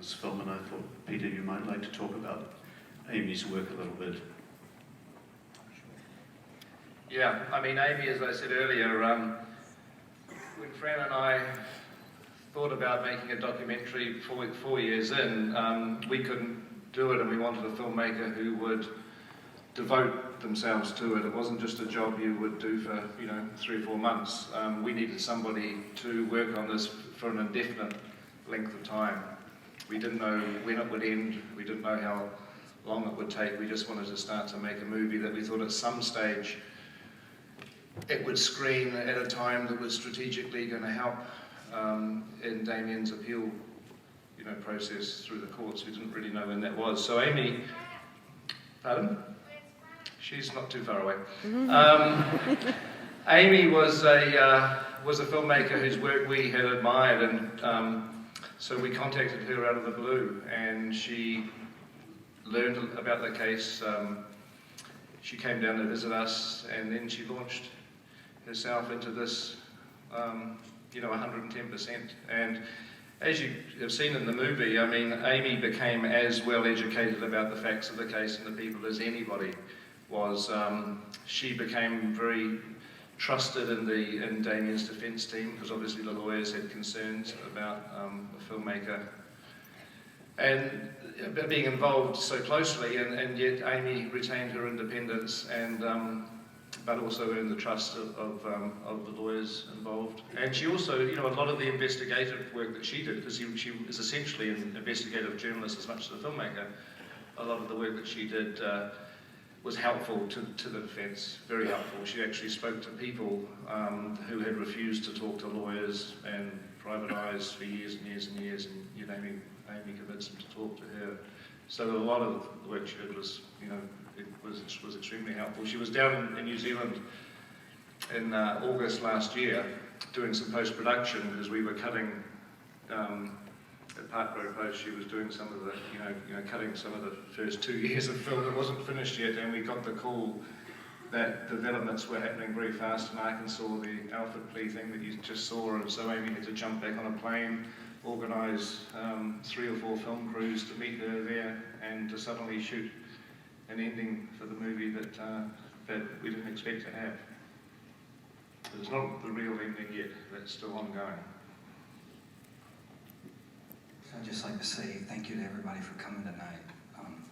this film, and I thought, Peter, you might like to talk about Amy's work a little bit. Yeah, I mean, Amy, as I said earlier, when Fran and I thought about making a documentary 4 years in, we couldn't do it, and we wanted a filmmaker who would devote themselves to it. It wasn't just a job you would do for 3 or 4 months. We needed somebody to work on this for an indefinite length of time. We didn't know when it would end. We didn't know how long it would take. We just wanted to start to make a movie that we thought at some stage it would screen at a time that was strategically going to help in Damien's appeal process through the courts. We didn't really know when that was. So Amy, pardon? She's not too far away. Amy was a filmmaker whose work we had admired, and so we contacted her out of the blue, and she learned about the case. She came down to visit us, and then she launched herself into this, 110%. And as you have seen in the movie, I mean, Amy became as well educated about the facts of the case and the people as anybody was. She became very trusted in Damien's defence team, because obviously the lawyers had concerns about the filmmaker. And being involved so closely, and yet Amy retained her independence, and but also earned the trust of the lawyers involved. And she also, a lot of the investigative work that she did, because she is essentially an investigative journalist as much as a filmmaker, a lot of the work that she did was helpful to the defence, very helpful. She actually spoke to people who had refused to talk to lawyers and private eyes for years and years and years, and Amy convinced them to talk to her. So a lot of the work she did was, was extremely helpful. She was down in New Zealand in August last year doing some post-production, because we were cutting at Park Road Post. She was doing some of the, cutting some of the first 2 years of film that wasn't finished yet, and we got the call that developments were happening very fast in Arkansas, the Alfred plea thing that you just saw, and so Amy had to jump back on a plane, organise 3 or 4 film crews to meet her there, and to suddenly shoot an ending for the movie that we didn't expect to have. It's not the real ending yet, that's still ongoing. So I'd just like to say thank you to everybody for coming tonight.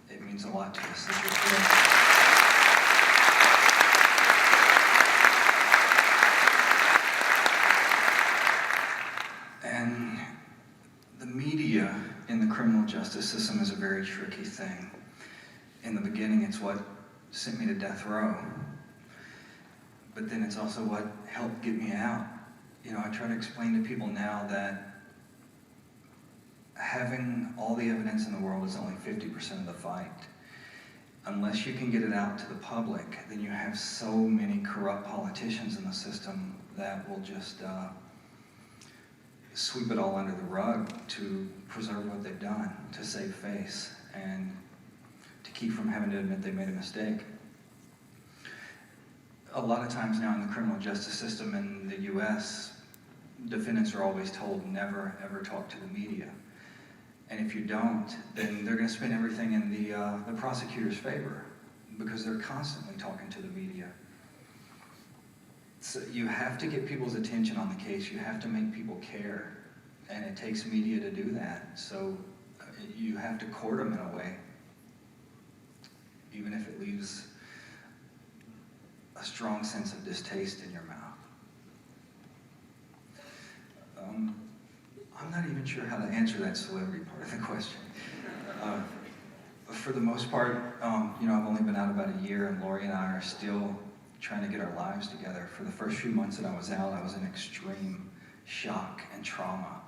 It means a lot to us that you're here. And the media in the criminal justice system is a very tricky thing. In the beginning, it's what sent me to death row. But then it's also what helped get me out. I try to explain to people now that having all the evidence in the world is only 50% of the fight. Unless you can get it out to the public, then you have so many corrupt politicians in the system that will just sweep it all under the rug to preserve what they've done, to save face, and to keep from having to admit they made a mistake. A lot of times now in the criminal justice system in the US, defendants are always told never ever talk to the media. And if you don't, then they're going to spin everything in the prosecutor's favor, because they're constantly talking to the media. So you have to get people's attention on the case. You have to make people care, and it takes media to do that. So you have to court them in a way, even if it leaves a strong sense of distaste in your mouth. I'm not even sure how to answer that celebrity part of the question. For the most part, I've only been out about a year, and Lori and I are still trying to get our lives together. For the first few months that I was out, I was in extreme shock and trauma.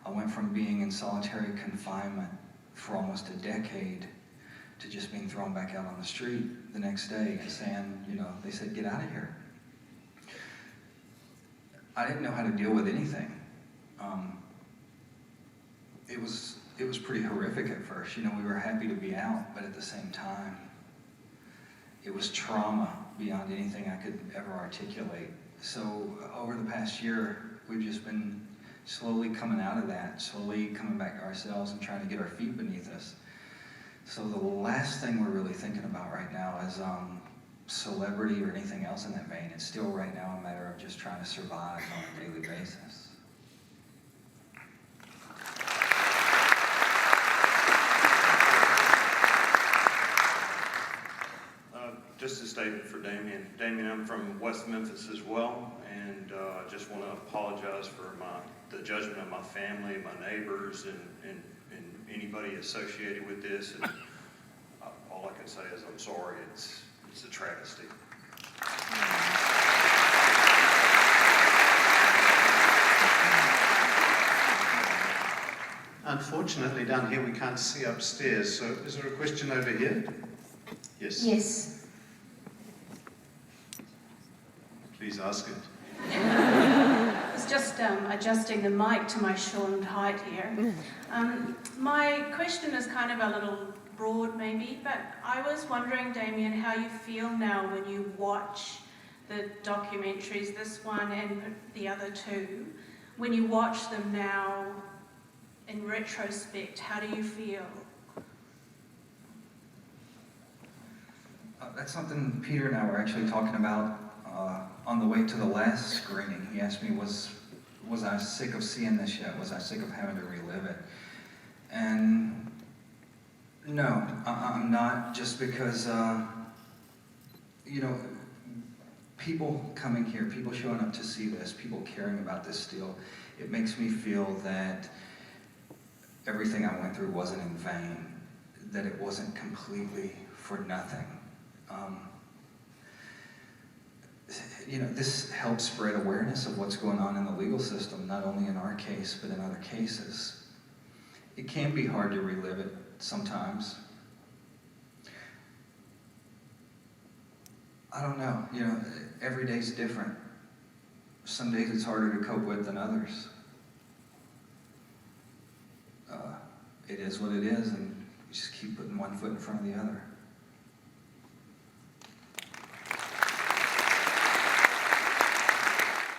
I went from being in solitary confinement for almost a decade to just being thrown back out on the street the next day and saying, they said, get out of here. I didn't know how to deal with anything. It was pretty horrific at first. We were happy to be out, but at the same time, it was trauma beyond anything I could ever articulate. So over the past year, we've just been slowly coming out of that, slowly coming back to ourselves and trying to get our feet beneath us. So the last thing we're really thinking about right now is celebrity or anything else in that vein. It's still right now a matter of just trying to survive on a daily basis. Just a statement for Damien. Damien, I'm from West Memphis as well, and I just want to apologize for the judgment of my family, my neighbors, and anybody associated with this. And all I can say is I'm sorry. It's a travesty. Unfortunately, down here we can't see upstairs, so is there a question over here? Yes. Yes. Please ask it. It's just adjusting the mic to my shortened height here. My question is kind of a little broad maybe, but I was wondering, Damien, how you feel now when you watch the documentaries, this one and the other two. When you watch them now in retrospect, how do you feel? That's something Peter and I were actually talking about on the way to the last screening. He asked me, was I sick of seeing this yet? Was I sick of having to relive it? And no, I'm not, just because, people coming here, people showing up to see this, people caring about this still, it makes me feel that everything I went through wasn't in vain, that it wasn't completely for nothing. This helps spread awareness of what's going on in the legal system, not only in our case, but in other cases. It can be hard to relive it sometimes. I don't know, every day's different. Some days it's harder to cope with than others. It is what it is, and you just keep putting one foot in front of the other.